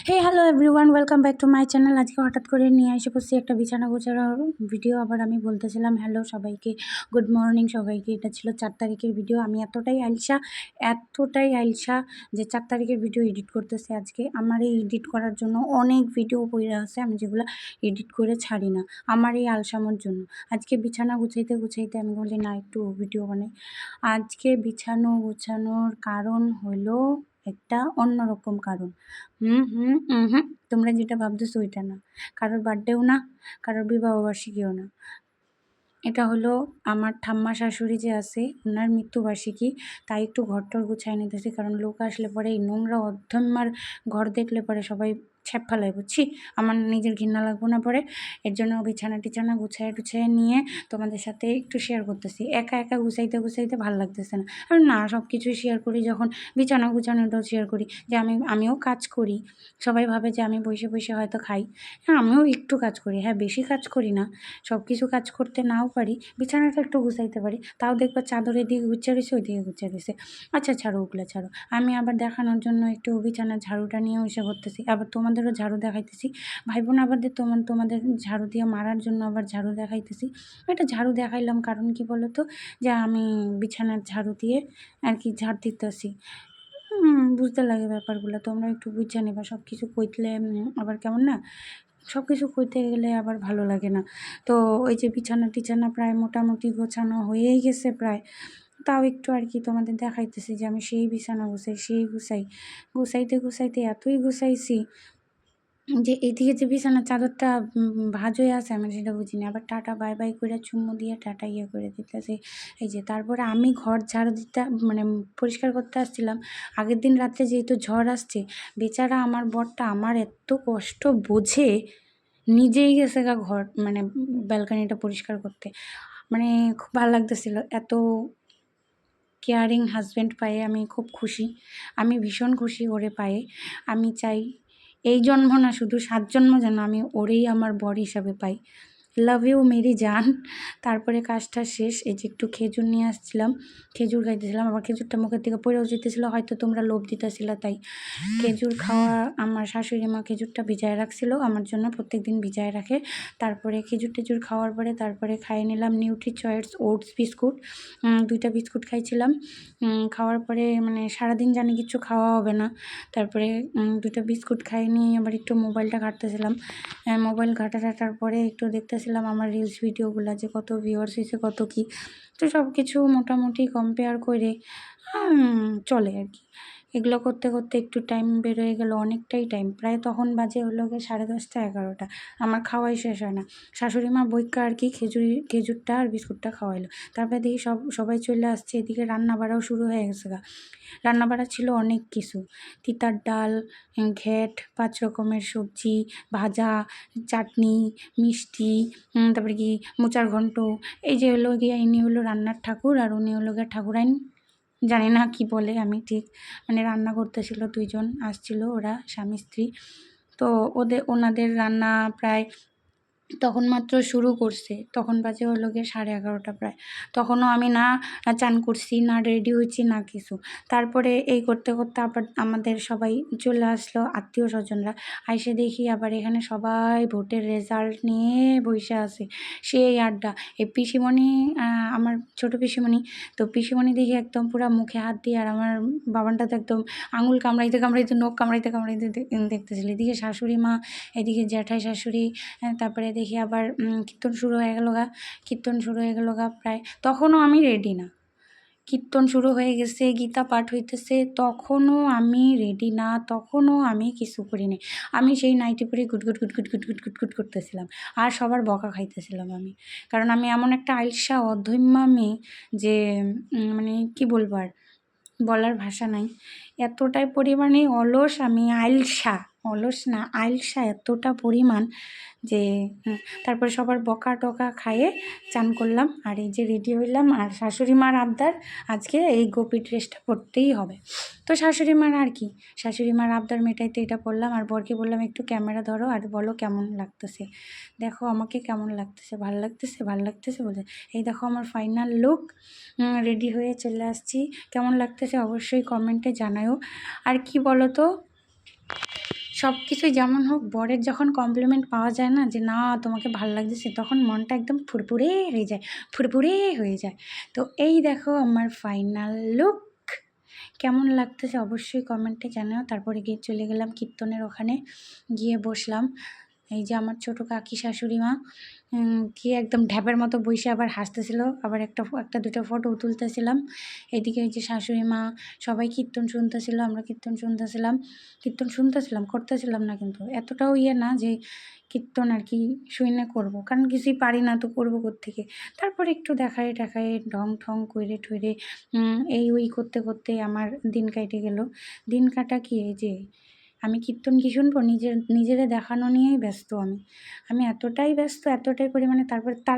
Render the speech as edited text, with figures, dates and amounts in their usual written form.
Hey hello everyone, welcome back to my channel. আজকে হঠাৎ করে নিয়ে এসে পড়ছি একটা বিছানা গোছানোর ভিডিও। আবার আমি বলতেছিলাম হ্যালো সবাইকে, গুড মর্নিং সবাইকে। এটা ছিল 4 তারিখের ভিডিও। আমি এতটাই আইলসা যে 4 তারিখের ভিডিও এডিট করতেছি আজকে। আমার এই এডিট করার জন্য অনেক ভিডিও পড়ে আছে, আমি যেগুলো এডিট করে ছাড়ি না আমার এই আলসামোর জন্য। আজকে বিছানা গুছাইতে আমি বলি না একটু ভিডিও বানাই। আজকে বিছানো গোছানোর কারণ হলো একটা অন্যরকম কারণ। তোমরা যেটা ভাবতেছো ওইটা না, কারোর বার্থডেও না, কারোর বিবাহবার্ষিকীও না। এটা হলো আমার ঠাম্মা শাশুড়ি যে আছে ওনার মৃত্যুবার্ষিকী, তাই একটু ঘরটর গুছাই নিতেছি। কারণ লোক আসলে পরে এই নোংরা অধ্যম্মার ঘর দেখলে পরে সবাই ছ্যাপ ফেলায়, বুঝছি, আমার নিজের ঘৃণা লাগবো না পরে। এর জন্য বিছানা টিছানা গুছাইয়ে নিয়ে তোমাদের সাথে একটু শেয়ার করতেছি। একা একা গুছাইতে ভালো লাগতেছে না। আর না, সব কিছুই শেয়ার করি যখন, বিছানা গুছানোটাও শেয়ার করি যে আমিও কাজ করি। সবাই ভাবে যে আমি বসে হয়তো খাই। হ্যাঁ, আমিও একটু কাজ করি, হ্যাঁ বেশি কাজ করি না, সব কিছু কাজ করতে নাও পারি, বিছানাটা একটু গুছাইতে পারি। তাও দেখবা চাদর এদিকে গুছিয়ে রয়েছে, ওইদিকে গুছিয়ে রয়েছে। আচ্ছা ছাড়ো, ওগুলো ছাড়ো। আমি আবার দেখানোর জন্য একটু বিছানার ঝাড়ুটা নিয়েও এসে করতেছি, আবার তোমাদেরও ঝাড়ু দেখাইতেছি। ভাই বোন আবার তোমাদের ঝাড়ু দিয়ে মারার জন্য আবার ঝাড়ু দেখাইতেছি। এটা ঝাড়ু দেখাইলাম কারণ কি বলো তো, যে আমি বিছানার ঝাড়ু দিয়ে আর কি ঝাড় দিতেছি। বুঝতে লাগে ব্যাপারগুলো, তোমরা একটু বুঝে নেবা। সব কিছু কইলে আবার কেমন না, সব কিছু করতে গেলে আবার ভালো লাগে না। তো ওই যে বিছানা টিছানা প্রায় মোটামুটি গোছানো হয়েই গেছে প্রায়। তাও একটু আর কি তোমাদের দেখাইতেছি যে আমি সেই বিছানা গুছাইতে এতই গুছাইছি যে এদিকে যে বিছানার চাদরটা ভাঁজ হয়ে আছে, আমি সেটা বুঝিনি। আবার টাটা বাই বাই করে চুমু দিয়ে টাটা করে দিতেছে। এই যে তারপরে আমি ঘর ঝাড়ু দিতে মানে পরিষ্কার করতে আসছিলাম। আগের দিন রাত্রে যেহেতু ঝড় আসছে, বেচারা আমার বরটা আমার এত কষ্ট বোঝে, নিজেই গেছে গা ঘর মানে ব্যালকানিটা পরিষ্কার করতে। মানে খুব ভালো লাগতেছিল, এত কেয়ারিং হাজব্যান্ড পায়ে আমি খুব খুশি। আমি ভীষণ খুশি ওরে পায়ে। আমি চাই এই জন্ম না, শুধু 7 জন্ম যেন আমি ওরেই আমার বর হিসাবে পাই। লাভ ইউ মেরি জান। তারপরে কাজটা শেষ, এই যে একটু খেজুর নিয়ে আসছিলাম, খেজুর খাইতেছিলাম। আবার খেজুরটা মুখের থেকে পড়েও যেতেছিলো, হয়তো তোমরা লোভ দিতেছিল তাই। খেজুর খাওয়া, আমার শাশুড়ি মা খেজুরটা ভিজায় রাখছিল আমার জন্য, প্রত্যেক দিন ভিজায় রাখে। তারপরে খেজুর খাওয়ার পরে তারপরে খাইয়ে নিলাম নিউট্রি চয়েস ওটস বিস্কুট। 2টা বিস্কুট খাইছিলাম। খাওয়ার পরে মানে সারাদিন জানি কিছু খাওয়া হবে না। তারপরে 2টা বিস্কুট খাইয়ে নিয়ে আবার একটু মোবাইলটা ঘাঁটতেছিলাম। মোবাইল ঘাটার পরে একটু দেখতেছিলাম আমার রিলস ভিডিওগুলো, যে কত ভিউয়ার্স হয়েছে, কত কি। তো সব কিছু মোটামুটি কম্পেয়ার করে চলে আর কি। এগুলো করতে করতে একটু টাইম বের হয়ে গেলো, অনেকটাই টাইম, প্রায় তখন বাজে হলো গিয়ে 10:30 11টা। আমার খাওয়াই শেষ হয় না। শাশুড়ি মা বইকা আর কি খেজুরটা আর বিস্কুটটা খাওয়াইলো। তারপরে দেখি সবাই চলে আসছে, এদিকে রান্না বাড়াও শুরু হয়ে গেছে গা। রান্না বাড়া ছিল অনেক কিছু, তিতার ডাল, ঘ্যাট, 5 রকমের সবজি, ভাজা, চাটনি, মিষ্টি, তারপরে কি মোচার ঘন্ট। এই যে হলো গিয়ে ইনি হলো রান্নার ঠাকুর, আর উনি হলো গিয়ে ঠাকুরাইন, জানি না কি বলে আমি ঠিক। মানে রান্না করতেছিল, 2 জন আসছিল, ওরা স্বামী স্ত্রী। তো ওনাদের রান্না প্রায় তখন মাত্র শুরু করছে, তখন বাজে হলো গিয়ে 11:30 প্রায়। তখনও আমি না চান করছি, না রেডি হয়েছি, না কিছু। তারপরে এই করতে আবার আমাদের সবাই চলে আসলো, আত্মীয় স্বজনরা। আইসে দেখি আবার এখানে সবাই ভোটের রেজাল্ট নিয়ে বসে আছে, সেই আড্ডা। এই পিসিমণি, আমার ছোট পিসিমণি, তো পিসিমণি দেখি একদম পুরো মুখে হাত দিয়ে, আর আমার বাবানটা তো একদম আঙুল কামড়াইতে নখ কামড়াইতে দেখতেছিল। এদিকে শাশুড়ি মা, এদিকে জ্যাঠাই শাশুড়ি, তারপরে দেখি আবার কীর্তন শুরু হয়ে গেল গা প্রায়। তখনও আমি রেডি না, কীর্তন শুরু হয়ে গেছে, গীতা পাঠ হইতেছে, তখনও আমি রেডি না, তখনও আমি কিছু করিনি। আমি সেই নাইটি পরে গুট করতেছিলাম, আর সবার বকা খাইতেছিলাম আমি। কারণ আমি এমন একটা আইলসা অধৈম্যা মেয়ে যে মানে কি বলবো, আর বলার ভাষা নাই। এতটাই পরিমাণে অলস আমি, আইলসা এতটা পরিমাণ যে তারপরে সবার বকা টকা খাইয়ে চান করলাম, আর এই যে রেডি হইলাম। আর শাশুড়ি মার আবদার, আজকে এই গোপী ড্রেসটা পরতেই হবে। তো শাশুড়ি মার আবদার মেটাইতে এটা পরলাম। আর বরকে বললাম একটু ক্যামেরা ধরো আর বলো কেমন লাগতেছে, দেখো আমাকে কেমন লাগতেছে, ভালো লাগতেছে বলে। এই দেখো আমার ফাইনাল লুক, রেডি হয়ে চলে আসছি। কেমন লাগতেছে অবশ্যই কমেন্টে জানাও। আর কি বলো তো, সব কিছুই যেমন হোক, বরের যখন কমপ্লিমেন্ট পাওয়া যায় না যে না তোমাকে ভাল লাগতেছে, তখন মনটা একদম ফুরফুরে হয়ে যায়, ফুরফুরে হয়ে যায়। তো এই দেখো আমার ফাইনাল লুক। কেমন লাগতেছে অবশ্যই কমেন্টে জানাও। তারপরে গিয়ে চলে গেলাম কীর্তনের ওখানে, গিয়ে বসলাম। এই যে আমার ছোটো কাকি শাশুড়ি মা গিয়ে একদম ঢ্যাপের মতো বসে আবার হাসতেছিল, আবার একটা দুটো ফটো তুলতেছিলাম। এদিকে ওই যে শাশুড়ি মা, সবাই কীর্তন শুনতেছিল, আমরা কীর্তন শুনতেছিলাম, করতেছিলাম না, কিন্তু এতটাও না যে কীর্তন আর কি শুনে করব, কারণ কিছুই পারি না তো করবো কোত্থেকে। তারপর একটু দেখায় টেখায় ঢং ঠং করে ঠরে এই ওই করতে করতে আমার দিন কেটে গেল। দিন কাটা কি, এই যে আমি কীর্তন কি শুনবো, নিজেরে দেখানো নিয়েই ব্যস্ত আমি এতটাই ব্যস্ত, এতটাই পরিমাণে। তারপর তারা